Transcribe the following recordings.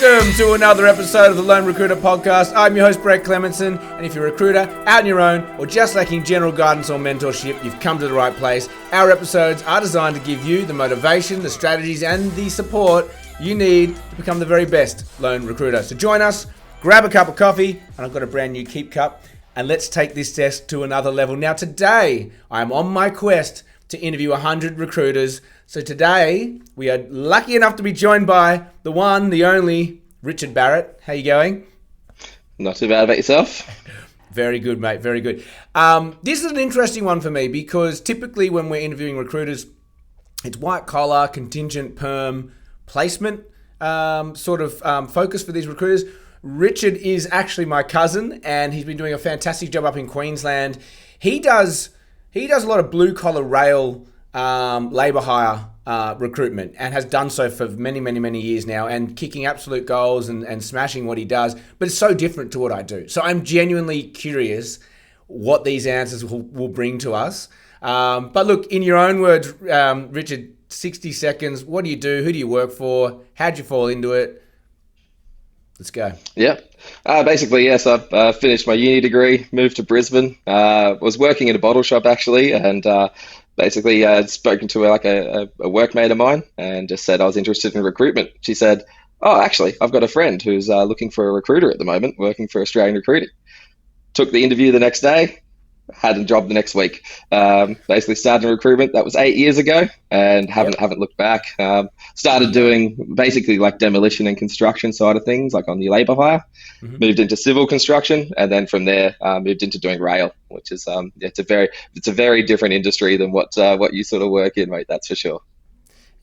Welcome to another episode of the Lone Recruiter Podcast. I'm your host, Brett Clemenson, and if you're a recruiter, out on your own, or just lacking general guidance or mentorship, you've come to the right place. Our episodes are designed to give you the motivation, the strategies, and the support you need to become the very best lone recruiter. So join us, grab a cup of coffee, and I've got a brand new Keep Cup, and let's take this test to another level. Now today, I'm on my quest to interview 100 recruiters. So today, we are lucky enough to be joined by the one, the only, Richard Barrett. How you going? Not too bad. About yourself? Very good, mate. Very good. This is an interesting one for me because typically when we're interviewing recruiters, it's white collar, contingent, perm, placement focus for these recruiters. Richard is actually my cousin, and he's been doing a fantastic job up in Queensland. He does a lot of blue collar rail labour hire recruitment, and has done so for many years now, and kicking absolute goals and smashing what he does. But it's so different to what I do. So I'm genuinely curious what these answers will bring to us. But look, in your own words, Richard, 60 seconds. What do you do? Who do you work for? How'd you fall into it? Let's go. Yeah. Basically, yes, I've finished my uni degree, moved to Brisbane, was working in a bottle shop actually, and basically I'd spoken to a workmate of mine and just said I was interested in recruitment. She said, oh, actually, I've got a friend who's looking for a recruiter at the moment, working for Australian Recruiting. Took the interview the next day, had a job the next week. Basically started in recruitment. That was 8 years ago, and haven't looked back. Started doing basically like demolition and construction side of things, like on the labour hire. Mm-hmm. Moved into civil construction, and then from there moved into doing rail, which is it's a very different industry than what you sort of work in, mate. That's for sure.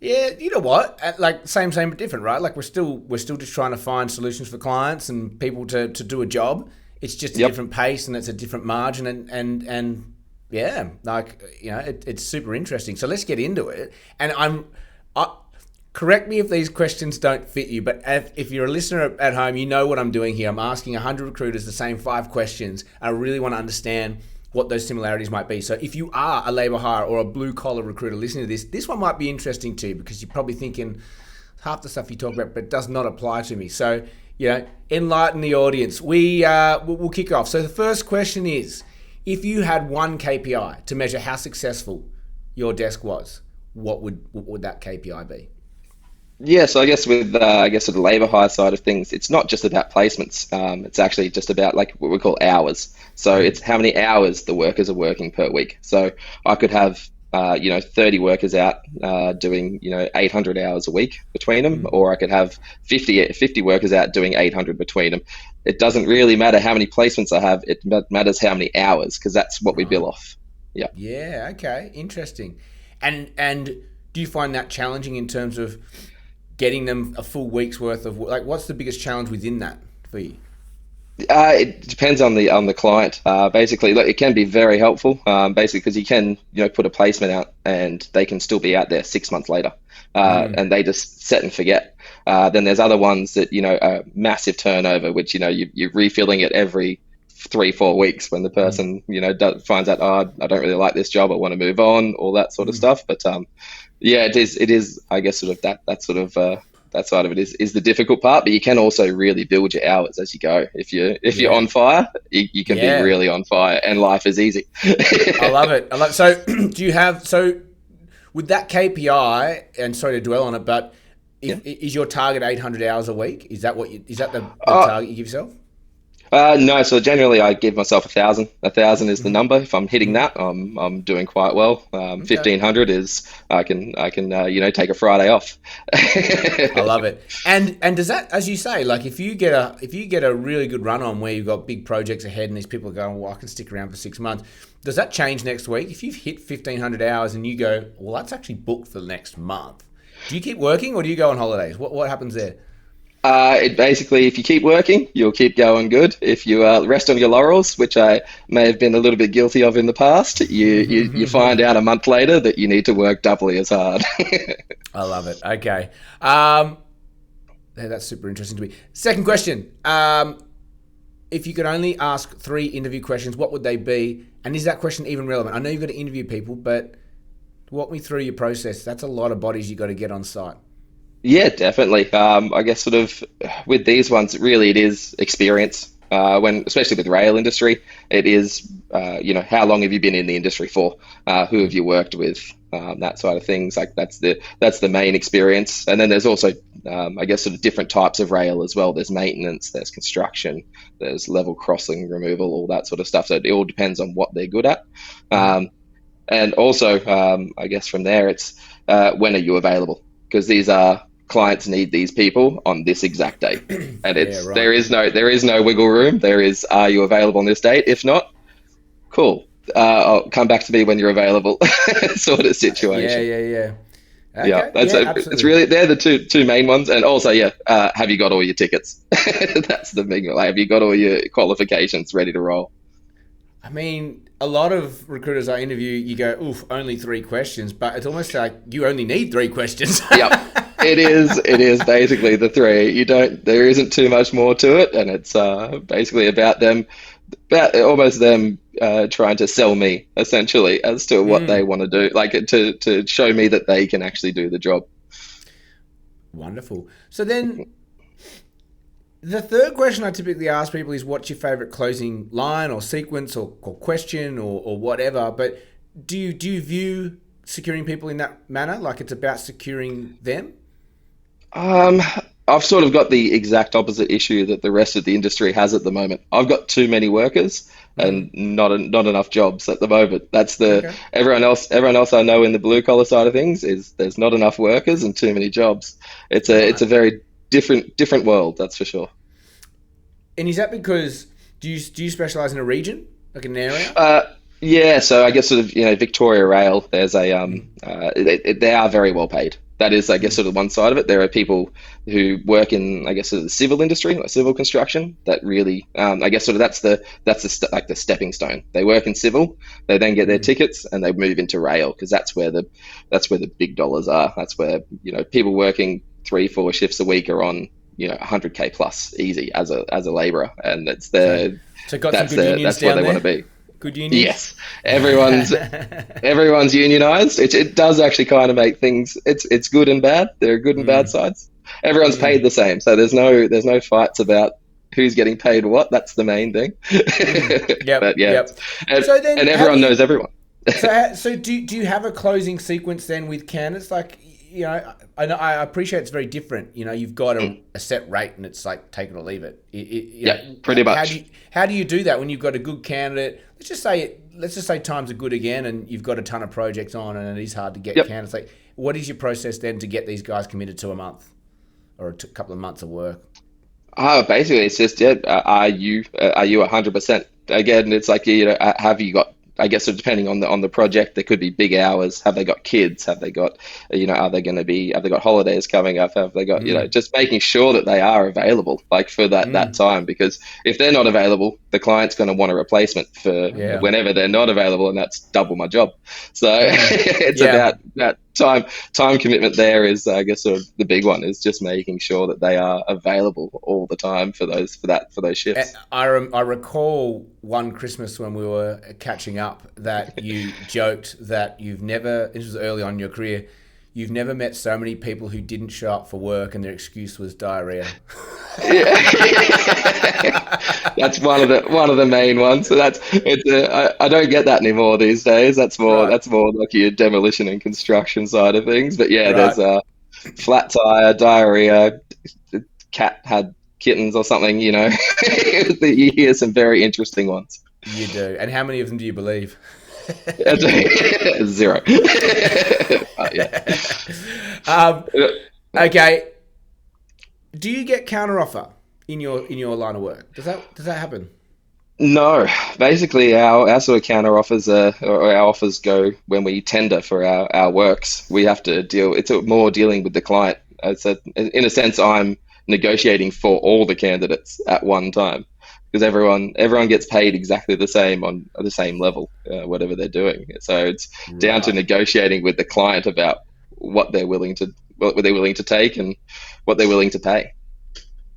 Yeah, you know what? Like same but different, right? Like we're still just trying to find solutions for clients and people to do a job. It's just a different pace, and it's a different margin, and yeah, like, you know, it's super interesting. So let's get into it. And correct me if these questions don't fit you, but if you're a listener at home, you know what I'm doing here. I'm asking 100 recruiters the same 5 questions. I really want to understand what those similarities might be. So if you are a labour hire or a blue collar recruiter listening to this one might be interesting too, because you're probably thinking half the stuff you talk about, but does not apply to me. So, you know, enlighten the audience. We'll kick off. So the first question is, if you had one KPI to measure how successful your desk was, what would that KPI be? Yeah, so I guess with the labour hire side of things, it's not just about placements. It's actually just about like what we call hours. So it's how many hours the workers are working per week. So I could have 30 workers out doing 800 hours a week between them, or I could have 50 workers out doing 800 between them. It doesn't really matter how many placements I have. It matters how many hours, because that's what we bill off. Yeah. Yeah. Okay. Interesting. And do you find that challenging in terms of getting them a full week's worth of, like, what's the biggest challenge within that for you? It depends on the client. Basically, look, it can be very helpful. Basically, because you can put a placement out and they can still be out there 6 months later, and they just set and forget. Then there's other ones that are massive turnover, which you're refilling it every 3-4 weeks when the person finds out, oh, I don't really like this job, I want to move on, all that sort of stuff. But yeah, it is I guess sort of that sort of that side of it is the difficult part, but you can also really build your hours as you go. If you're on fire, you can be really on fire, and life is easy. I love it. So do you have, with that KPI, and sorry to dwell on it, but is your target 800 hours a week? Is that the target you give yourself? No, so generally I give myself 1,000. 1,000 is the number. If I'm hitting that, I'm doing quite well. 1,500 is I can take a Friday off. I love it. And does that, as you say, like if you get a really good run on where you've got big projects ahead and these people are going, well, I can stick around for 6 months. Does that change next week? If you've hit 1,500 hours and you go, well, that's actually booked for the next month. Do you keep working or do you go on holidays? What happens there? It basically, if you keep working, you'll keep going good. If you rest on your laurels, which I may have been a little bit guilty of in the past, you find out a month later that you need to work doubly as hard. I love it. Okay. That's super interesting to me. Second question. If you could only ask 3 interview questions, what would they be? And is that question even relevant? I know you've got to interview people, but walk me through your process. That's a lot of bodies you've got to get on site. Yeah, definitely. I guess sort of with these ones, really, it is experience. When, especially with rail industry, it is, how long have you been in the industry for? Who have you worked with? That side of things. Like that's the main experience. And then there's also, I guess, sort of different types of rail as well. There's maintenance, there's construction, there's level crossing removal, all that sort of stuff. So it all depends on what they're good at. Um, and also, I guess from there, it's when are you available? Because these are clients need these people on this exact date, and Yeah, it's right. there is no wiggle room. There is, are you available on this date? If not, cool. I'll come back to me when you're available, sort of Yeah, situation. yeah, yeah. Yeah, Okay, yeah, it's absolutely. really they're the two main ones, and also yeah, have you got all your tickets? That's the big. Like, have you got all your qualifications ready to roll? I mean, a lot of recruiters I interview, you go, oof, only three questions, but it's almost like you only need three questions. Yep. It is. It is basically the three. You don't. There isn't too much more to it, and it's basically about them, about almost them trying to sell me essentially as to what they Mm, want to do, like to show me that they can actually do the job. wonderful. So then the third question I typically ask people is what's your favorite closing line or sequence or question or whatever. But do you view securing people in that manner? Like it's about securing them? Um, I've sort of got the exact opposite issue that the rest of the industry has at the moment. I've got too many workers and Mm, not enough jobs at the moment. That's the okay. everyone else I know in the blue collar side of things is there's not enough workers and too many jobs. It's Right. a very different world, that's for sure. And is that because do you specialize in a region, like an area? Uh, yeah, so I guess sort of Victoria Rail. There's a Mm, they are very well paid. That is, I guess, mm, sort of one side of it. There are people who work in, I guess, sort of the civil industry, like civil construction. That really, I guess, sort of like the stepping stone. They work in civil, they then get their mm. tickets, and they move into rail because that's where the big dollars are. That's where people working 3-4 shifts a week are on 100K plus easy as a labourer, and it's So their so got some that's good their unions that's what down they want to there. be. Good unions. Yes, everyone's everyone's unionized. It does actually kind of make things. It's good and bad. There are good and bad Mm, sides. Everyone's paid mm, the same, so there's no fights about who's getting paid what. That's the main thing. mm. But Yep, yeah, yep. and, So then, and how do everyone you? knows everyone. So do you have a closing sequence then with candidates? Like, I appreciate it's very different. You've got a set rate and it's like take it or leave it. Yeah, pretty much. How do you do that when you've got a good candidate? Let's just say times are good again and you've got a ton of projects on and it is hard to get Yep. candidates. Like, what is your process then to get these guys committed to a month or couple of months of work? Basically, it's just yeah. Are you 100%? Again, it's like have you got? I guess so depending on the project, there could be big hours. Have they got kids? Have they got Are they going to be? Have they got holidays coming up? Have they got Mm, just making sure that they are available, like for that mm, time? Because if they're not available, the client's going to want a replacement for yeah. whenever they're not available, and that's double my job. So Mm, it's yeah. about that time commitment. There is, I guess, sort of the big one is just making sure that they are available all the time for those shifts. I recall one Christmas when we were catching up that you joked that this was early on in your career, you've never met so many people who didn't show up for work and their excuse was diarrhea. Yeah. That's one of the main ones. So I don't get that anymore these days. Right, That's more like your demolition and construction side of things. But yeah, there's right. a flat tire, diarrhea, cat had kittens or something. You hear some very interesting ones. You do. And how many of them do you believe? Zero. Yeah. um, okay. Do you get counteroffer in your line of work? Does that happen? No, basically our sort of counter offers or our offers go when we tender for our works. We have to deal. It's more dealing with the client. In a sense, I'm negotiating for all the candidates at one time because everyone gets paid exactly the same on the same level, whatever they're doing. So it's down to Right. negotiating with the client about what they're willing to take and what they're willing to pay.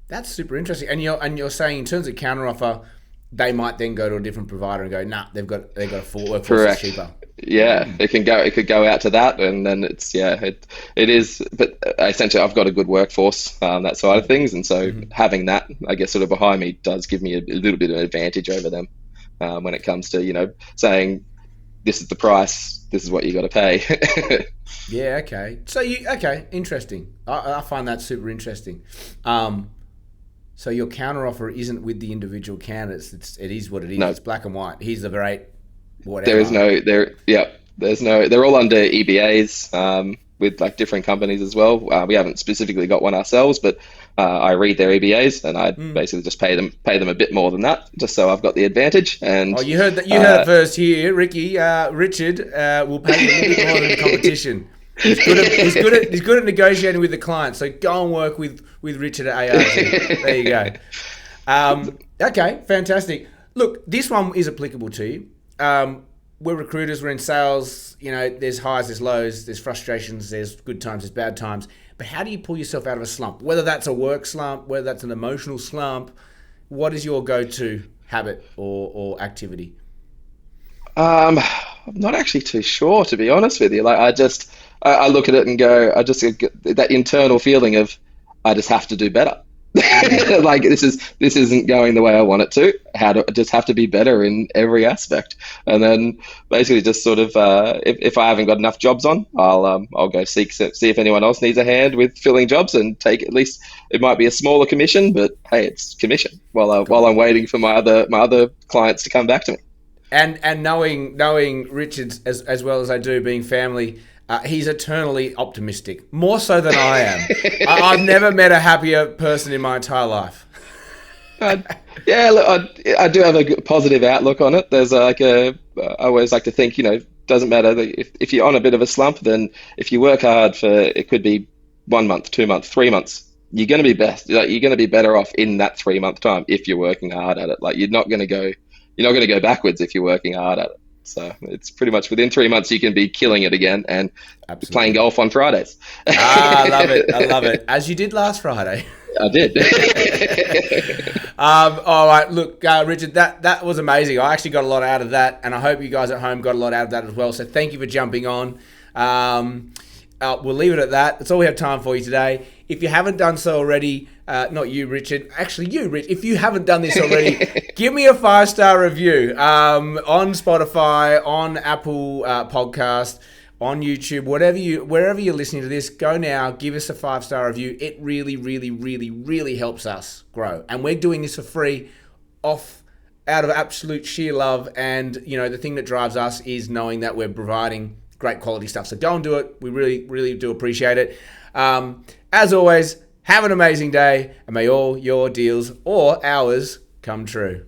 That's super interesting. And you're saying in terms of counteroffer, they might then go to a different provider and go, nah, they've got a full workforce that's Correct. cheaper. Yeah, it could go out to that, and then it is. But essentially, I've got a good workforce, that side of things, and so having that, I guess, sort of behind me does give me a little bit of an advantage over them, when it comes to saying this is the price, this is what you got to pay. Yeah, okay. So interesting. I find that super interesting. So your counter offer isn't with the individual candidates. It is what it is. No. It's black and white. Here's the rate, whatever. There's no, they're all under EBAs, with like different companies as well. We haven't specifically got one ourselves, but I read their EBAs, and I basically just pay them a bit more than that, just so I've got the advantage. And you heard that. You heard it first here, Ricky. Richard will pay you a little bit more than the competition. He's good at negotiating with the client. So go and work with Richard at ARG. There you go. Okay, fantastic. Look, this one is applicable to you. We're recruiters. We're in sales. There's highs, there's lows, there's frustrations, there's good times, there's bad times. But how do you pull yourself out of a slump? Whether that's a work slump, whether that's an emotional slump, what is your go-to habit or activity? I'm not actually too sure, to be honest with you. Like, I look at it and go, I just get that internal feeling of I just have to do better. Like this isn't going the way I want it to. I just have to be better in every aspect. And then basically just sort of if I haven't got enough jobs on, I'll go see if anyone else needs a hand with filling jobs, and take, at least it might be a smaller commission, but hey, it's commission while I'm waiting for my other clients to come back to me. And knowing Richard as well as I do, being family, he's eternally optimistic, more so than I am. I've never met a happier person in my entire life. Look, I do have a positive outlook on it. There's I always like to think, doesn't matter if you're on a bit of a slump, then if you work hard for, it could be 1 month, 2 months, 3 months, you're going to be best. Like, you're going to be better off in that 3 month time if you're working hard at it. Like, you're not going to go backwards if you're working hard at it. So it's pretty much within 3 months you can be killing it again and Absolutely. Playing golf on Fridays. I love it. As you did last Friday. I did. All right, look, Richard, that was amazing. I actually got a lot out of that, and I hope you guys at home got a lot out of that as well. So thank you for jumping on. We'll leave it at that. That's all we have time for you today. If you haven't done so already, not you, Richard, actually you, Rich, if you haven't done this already, give me a 5-star review on Spotify, on Apple Podcast, on YouTube, wherever you're listening to this. Go now, give us a 5-star review. It really, really, really, really helps us grow. And we're doing this for free, out of absolute sheer love. And, the thing that drives us is knowing that we're providing great quality stuff. So go and do it. We really, really do appreciate it. As always, have an amazing day, and may all your deals or ours come true.